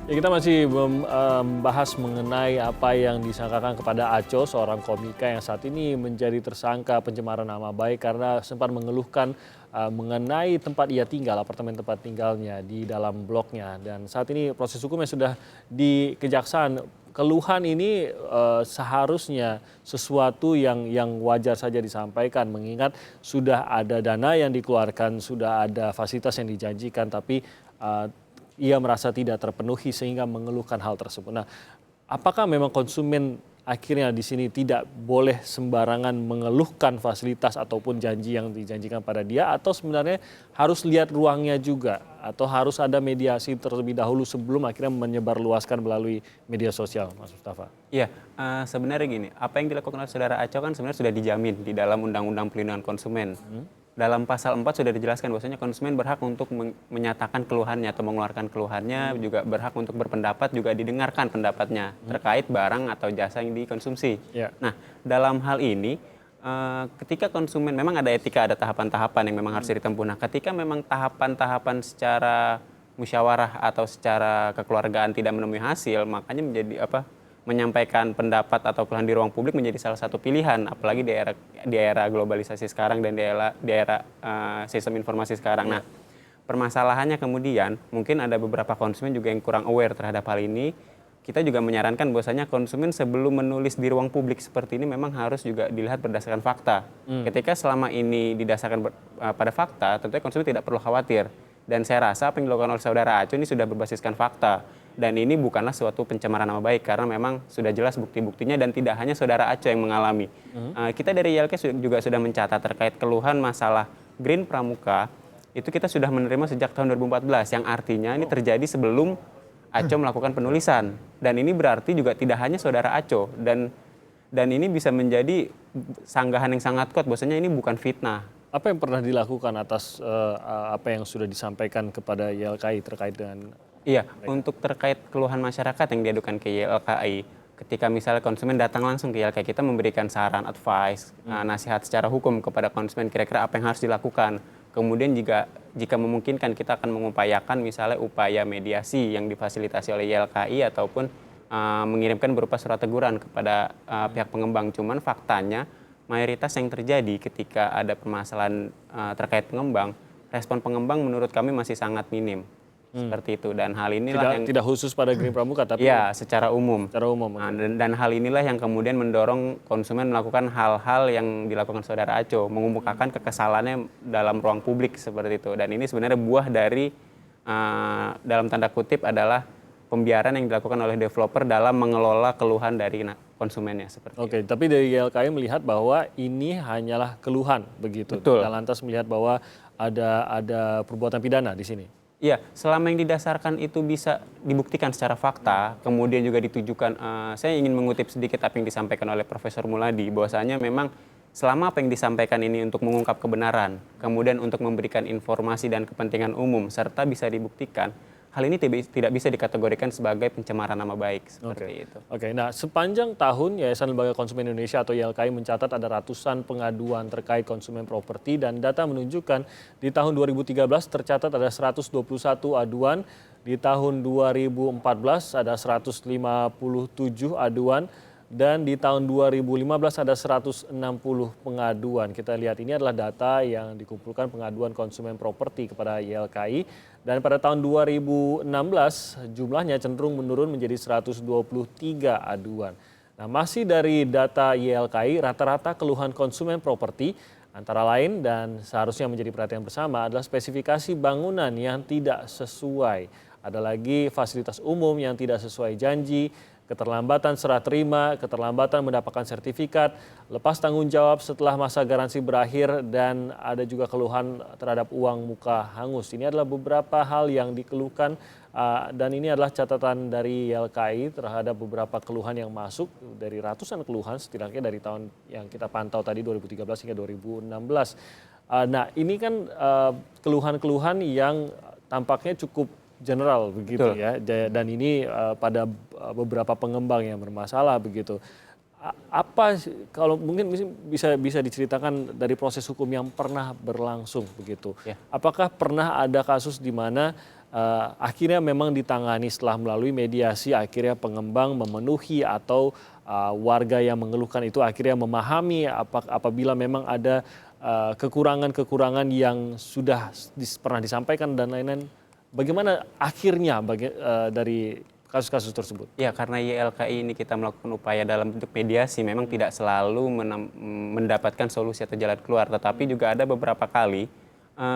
Ya, kita masih membahas mengenai apa yang disangkakan kepada Aco, seorang komika yang saat ini menjadi tersangka pencemaran nama baik karena sempat mengeluhkan mengenai tempat ia tinggal, apartemen tempat tinggalnya di dalam bloknya. Dan saat ini proses hukumnya sudah di Kejaksaan. Keluhan ini seharusnya sesuatu yang wajar saja disampaikan, mengingat sudah ada dana yang dikeluarkan, sudah ada fasilitas yang dijanjikan, tapi ia merasa tidak terpenuhi sehingga mengeluhkan hal tersebut. Nah, apakah memang konsumen akhirnya di sini tidak boleh sembarangan mengeluhkan fasilitas ataupun janji yang dijanjikan pada dia, atau sebenarnya harus lihat ruangnya juga, atau harus ada mediasi terlebih dahulu sebelum akhirnya menyebarluaskan melalui media sosial, Mas Mustafa? Iya, sebenarnya gini, apa yang dilakukan oleh saudara Aco kan sebenarnya sudah dijamin di dalam Undang-Undang Pelindungan Konsumen. Dalam pasal 4 sudah dijelaskan bahwasanya konsumen berhak untuk menyatakan keluhannya atau mengeluarkan keluhannya, juga berhak untuk berpendapat, juga didengarkan pendapatnya terkait barang atau jasa yang dikonsumsi. Ya. Nah, dalam hal ini ketika konsumen memang ada etika, ada tahapan-tahapan yang memang harus ditempuh. Nah, ketika memang tahapan-tahapan secara musyawarah atau secara kekeluargaan tidak menemui hasil, makanya menjadi menyampaikan pendapat atau keluhan di ruang publik menjadi salah satu pilihan, apalagi di era globalisasi sekarang dan di era sistem informasi sekarang. Nah, permasalahannya kemudian mungkin ada beberapa konsumen juga yang kurang aware terhadap hal ini. Kita juga menyarankan bahwasanya konsumen sebelum menulis di ruang publik seperti ini memang harus juga dilihat berdasarkan fakta. Ketika selama ini didasarkan pada fakta, tentunya konsumen tidak perlu khawatir. Dan saya rasa apa yang dilakukan oleh saudara Aco ini sudah berbasiskan fakta. Dan ini bukanlah suatu pencemaran nama baik karena memang sudah jelas bukti-buktinya dan tidak hanya saudara Aco yang mengalami. Kita dari YLK juga sudah mencatat terkait keluhan masalah Green Pramuka, itu kita sudah menerima sejak tahun 2014, yang artinya ini terjadi sebelum Aco melakukan penulisan. Dan ini berarti juga tidak hanya saudara Aco, dan ini bisa menjadi sanggahan yang sangat kuat bahwasanya ini bukan fitnah. Apa yang pernah dilakukan atas apa yang sudah disampaikan kepada YLKI terkait dengan... Iya, untuk terkait keluhan masyarakat yang diadukan ke YLKI, ketika misalnya konsumen datang langsung ke YLKI, kita memberikan saran, advice, nasihat secara hukum kepada konsumen kira-kira apa yang harus dilakukan. Kemudian jika memungkinkan kita akan mengupayakan misalnya upaya mediasi yang difasilitasi oleh YLKI ataupun mengirimkan berupa surat teguran kepada pihak pengembang. Cuman faktanya mayoritas yang terjadi ketika ada permasalahan terkait pengembang, respon pengembang menurut kami masih sangat minim. Seperti itu, dan hal inilah Tidak khusus pada Green Pramuka, tapi ya secara umum. secara umum. Nah, dan hal inilah yang kemudian mendorong konsumen melakukan hal-hal yang dilakukan saudara Aco, mengemukakan kekesalannya dalam ruang publik seperti itu. Dan ini sebenarnya buah dari dalam tanda kutip adalah pembiaran yang dilakukan oleh developer dalam mengelola keluhan dari konsumennya seperti itu. Oke, tapi dari YLKI melihat bahwa ini hanyalah keluhan begitu. Betul. Dan lantas melihat bahwa ada perbuatan pidana di sini. Iya, selama yang didasarkan itu bisa dibuktikan secara fakta, kemudian juga ditujukan, saya ingin mengutip sedikit apa yang disampaikan oleh Profesor Muladi, bahwasanya memang selama apa yang disampaikan ini untuk mengungkap kebenaran, kemudian untuk memberikan informasi dan kepentingan umum, serta bisa dibuktikan, hal ini tidak bisa dikategorikan sebagai pencemaran nama baik seperti itu. Oke, nah sepanjang tahun Yayasan Lembaga Konsumen Indonesia atau YLKI mencatat ada ratusan pengaduan terkait konsumen properti, dan data menunjukkan di tahun 2013 tercatat ada 121 aduan, di tahun 2014 ada 157 aduan, dan di tahun 2015 ada 160 pengaduan. Kita lihat ini adalah data yang dikumpulkan pengaduan konsumen properti kepada YLKI, dan pada tahun 2016 jumlahnya cenderung menurun menjadi 123 aduan. Nah, masih dari data YLKI, rata-rata keluhan konsumen properti antara lain dan seharusnya menjadi perhatian bersama adalah spesifikasi bangunan yang tidak sesuai. Ada lagi fasilitas umum yang tidak sesuai janji, keterlambatan serah terima, keterlambatan mendapatkan sertifikat, lepas tanggung jawab setelah masa garansi berakhir, dan ada juga keluhan terhadap uang muka hangus. Ini adalah beberapa hal yang dikeluhkan, dan ini adalah catatan dari YLKI terhadap beberapa keluhan yang masuk dari ratusan keluhan setidaknya dari tahun yang kita pantau tadi 2013 hingga 2016. Nah, ini kan keluhan-keluhan yang tampaknya cukup general begitu. Betul. Ya, dan ini pada beberapa pengembang yang bermasalah begitu. Apa kalau mungkin bisa diceritakan dari proses hukum yang pernah berlangsung begitu? Ya. Apakah pernah ada kasus di mana akhirnya memang ditangani setelah melalui mediasi, akhirnya pengembang memenuhi atau warga yang mengeluhkan itu akhirnya memahami apabila memang ada kekurangan-kekurangan yang sudah pernah disampaikan dan lain-lain. Bagaimana akhirnya dari kasus-kasus tersebut? Ya, karena YLKI ini kita melakukan upaya dalam bentuk mediasi, memang tidak selalu mendapatkan solusi atau jalan keluar, tetapi juga ada beberapa kali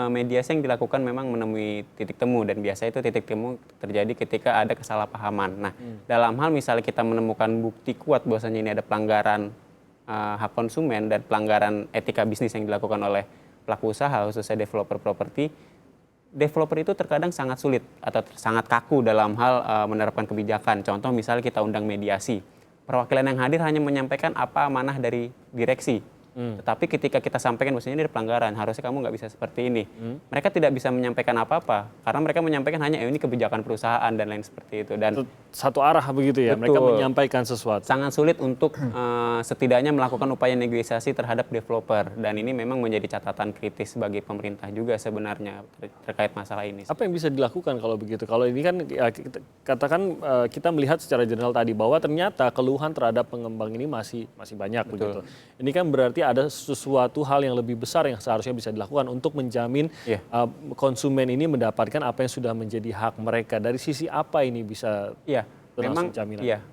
mediasi yang dilakukan memang menemui titik temu, dan biasanya itu titik temu terjadi ketika ada kesalahpahaman. Nah, dalam hal misalnya kita menemukan bukti kuat bahwasanya ini ada pelanggaran hak konsumen dan pelanggaran etika bisnis yang dilakukan oleh pelaku usaha, khususnya developer properti, developer itu terkadang sangat sulit atau sangat kaku dalam hal menerapkan kebijakan. Contoh misalnya kita undang mediasi, perwakilan yang hadir hanya menyampaikan apa amanah dari direksi. Tetapi ketika kita sampaikan maksudnya ini ada pelanggaran, harusnya kamu nggak bisa seperti ini. Mereka tidak bisa menyampaikan apa-apa karena mereka menyampaikan hanya ini kebijakan perusahaan dan lain seperti itu. Dan Satu arah begitu ya, mereka menyampaikan sesuatu. sangat sulit untuk setidaknya melakukan upaya negosiasi terhadap developer, dan ini memang menjadi catatan kritis bagi pemerintah juga sebenarnya terkait masalah ini. Apa yang bisa dilakukan kalau begitu? Kalau ini kan ya, katakan kita melihat secara general tadi bahwa ternyata keluhan terhadap pengembang ini masih banyak begitu. Ini kan berarti ada sesuatu hal yang lebih besar yang seharusnya bisa dilakukan untuk menjamin konsumen ini mendapatkan apa yang sudah menjadi hak mereka. Dari sisi apa ini bisa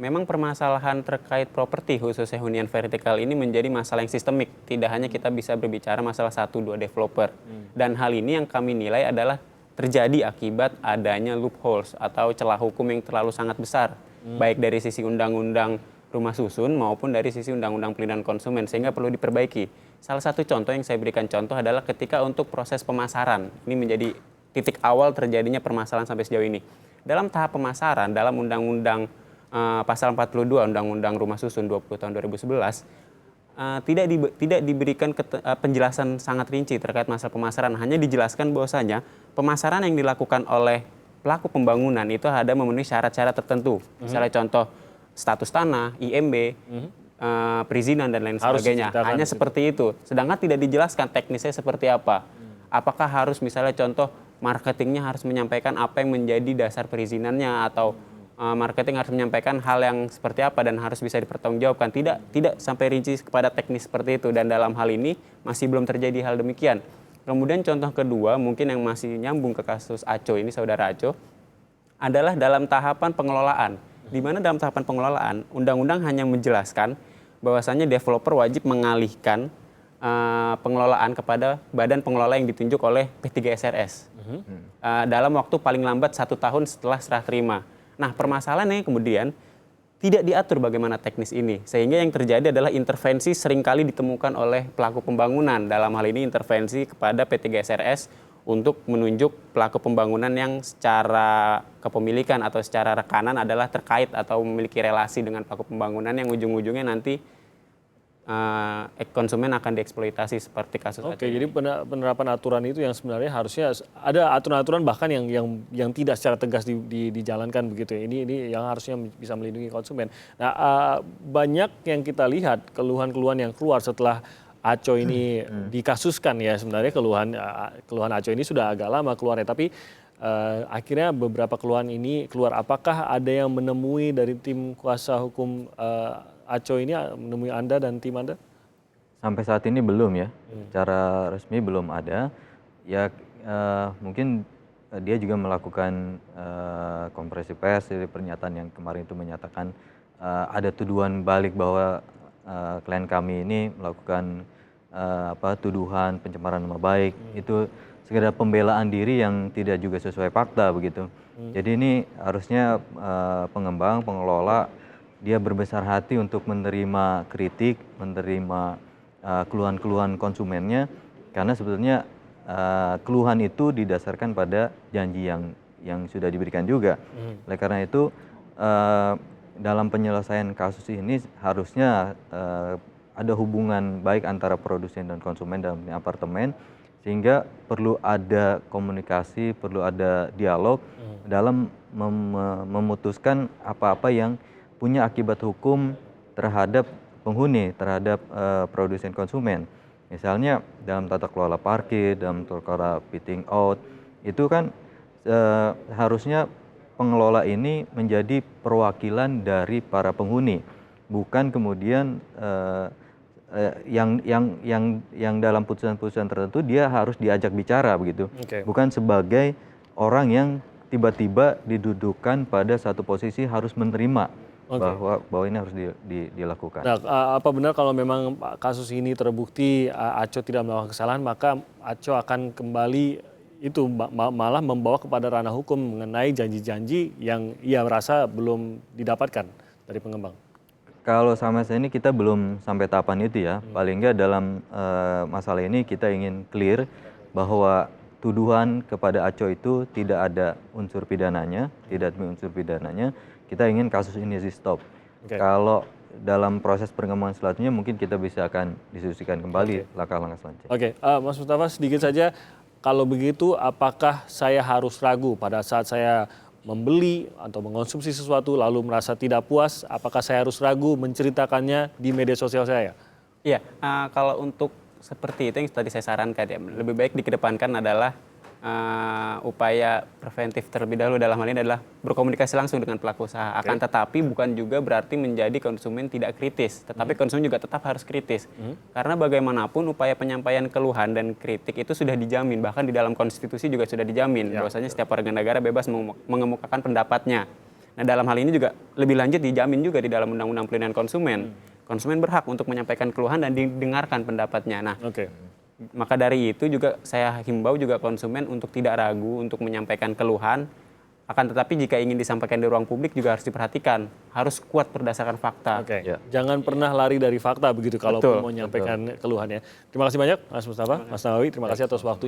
memang permasalahan terkait properti khususnya hunian vertikal ini menjadi masalah yang sistemik. Tidak hanya kita bisa berbicara masalah 1-2 developer. Dan hal ini yang kami nilai adalah terjadi akibat adanya loopholes atau celah hukum yang terlalu sangat besar. Baik dari sisi undang-undang rumah susun maupun dari sisi undang-undang pelindungan konsumen, sehingga perlu diperbaiki. Salah satu contoh yang saya berikan contoh adalah ketika untuk proses pemasaran. Ini menjadi titik awal terjadinya permasalahan sampai sejauh ini. Dalam tahap pemasaran, dalam Undang-Undang Pasal 42 Undang-Undang Rumah Susun 20 tahun 2011, tidak diberikan penjelasan sangat rinci terkait masalah pemasaran. Hanya dijelaskan bahwasanya pemasaran yang dilakukan oleh pelaku pembangunan itu ada memenuhi syarat-syarat tertentu. Misalnya contoh status tanah, IMB, perizinan dan lain sebagainya. Hanya seperti itu. Sedangkan tidak dijelaskan teknisnya seperti apa. Apakah harus misalnya contoh marketingnya harus menyampaikan apa yang menjadi dasar perizinannya, atau marketing harus menyampaikan hal yang seperti apa dan harus bisa dipertanggungjawabkan. Tidak sampai rinci kepada teknis seperti itu, dan dalam hal ini masih belum terjadi hal demikian. Kemudian contoh kedua mungkin yang masih nyambung ke kasus Aco ini, saudara Aco, adalah dalam tahapan pengelolaan. Di mana dalam tahapan pengelolaan, undang-undang hanya menjelaskan bahwasannya developer wajib mengalihkan pengelolaan kepada badan pengelola yang ditunjuk oleh P3SRS dalam waktu paling lambat 1 tahun setelah serah terima. Nah, permasalahannya kemudian tidak diatur bagaimana teknis ini, sehingga yang terjadi adalah intervensi seringkali ditemukan oleh pelaku pembangunan. Dalam hal ini intervensi kepada P3SRS untuk menunjuk pelaku pembangunan yang secara kepemilikan atau secara rekanan adalah terkait atau memiliki relasi dengan pelaku pembangunan, yang ujung-ujungnya nanti konsumen akan dieksploitasi seperti kasus Oke, jadi penerapan aturan itu yang sebenarnya harusnya ada aturan-aturan bahkan yang tidak secara tegas dijalankan begitu ya. Ini yang harusnya bisa melindungi konsumen. Nah, banyak yang kita lihat keluhan-keluhan yang keluar setelah Aco ini dikasuskan ya. Sebenarnya keluhan Aco ini sudah agak lama keluarnya, tapi akhirnya beberapa keluhan ini keluar. Apakah ada yang menemui dari tim kuasa hukum Aco ini, menemui Anda dan tim Anda? Sampai saat ini belum ya, secara resmi belum ada. Ya mungkin dia juga melakukan konferensi pers dari pernyataan yang kemarin itu menyatakan ada tuduhan balik bahwa klien kami ini melakukan tuduhan pencemaran nama baik. Itu sekedar pembelaan diri yang tidak juga sesuai fakta begitu. Jadi ini harusnya pengembang, pengelola, dia berbesar hati untuk menerima kritik, menerima keluhan-keluhan konsumennya, karena sebetulnya keluhan itu didasarkan pada janji yang sudah diberikan juga. Oleh karena itu dalam penyelesaian kasus ini harusnya ada hubungan baik antara produsen dan konsumen dalam apartemen, sehingga perlu ada komunikasi, perlu ada dialog dalam memutuskan apa-apa yang punya akibat hukum terhadap penghuni, terhadap produsen konsumen. Misalnya dalam tata kelola parkir, dalam tata kelola fitting out, itu kan harusnya pengelola ini menjadi perwakilan dari para penghuni, bukan kemudian yang dalam putusan-putusan tertentu dia harus diajak bicara begitu, bukan sebagai orang yang tiba-tiba didudukan pada satu posisi harus menerima bahwa ini harus dilakukan. Nah, apa benar kalau memang kasus ini terbukti Aco tidak melakukan kesalahan, maka Aco akan kembali itu malah membawa kepada ranah hukum mengenai janji-janji yang ia merasa belum didapatkan dari pengembang? Kalau sama saya ini kita belum sampai tahapan itu ya. Paling nggak dalam masalah ini kita ingin clear bahwa tuduhan kepada Aco itu tidak ada unsur pidananya, tidak ada unsur pidananya. Kita ingin kasus ini di stop. Kalau dalam proses perkembangan selanjutnya mungkin kita bisa akan diskusikan kembali langkah-langkah selanjutnya. Mas Mustafa, sedikit saja, kalau begitu apakah saya harus ragu pada saat saya membeli atau mengonsumsi sesuatu lalu merasa tidak puas, apakah saya harus ragu menceritakannya di media sosial saya? Iya, kalau untuk seperti itu yang tadi saya sarankan ya, lebih baik dikedepankan adalah upaya preventif terlebih dahulu. Dalam hal ini adalah berkomunikasi langsung dengan pelaku usaha. Akan tetapi bukan juga berarti menjadi konsumen tidak kritis, tetapi konsumen juga tetap harus kritis. Karena bagaimanapun upaya penyampaian keluhan dan kritik itu sudah dijamin, bahkan di dalam konstitusi juga sudah dijamin bahwasanya setiap warga negara bebas mengemukakan pendapatnya. Nah, dalam hal ini juga lebih lanjut dijamin juga di dalam Undang-Undang Pelindungan Konsumen. Konsumen berhak untuk menyampaikan keluhan dan didengarkan pendapatnya. Nah, maka dari itu juga saya himbau juga konsumen untuk tidak ragu untuk menyampaikan keluhan. Akan tetapi jika ingin disampaikan di ruang publik juga harus diperhatikan, harus kuat berdasarkan fakta. Jangan pernah lari dari fakta begitu kalau mau menyampaikan keluhannya. Terima kasih banyak Mas Mustafa, Mas Nawawi, terima kasih atas waktu.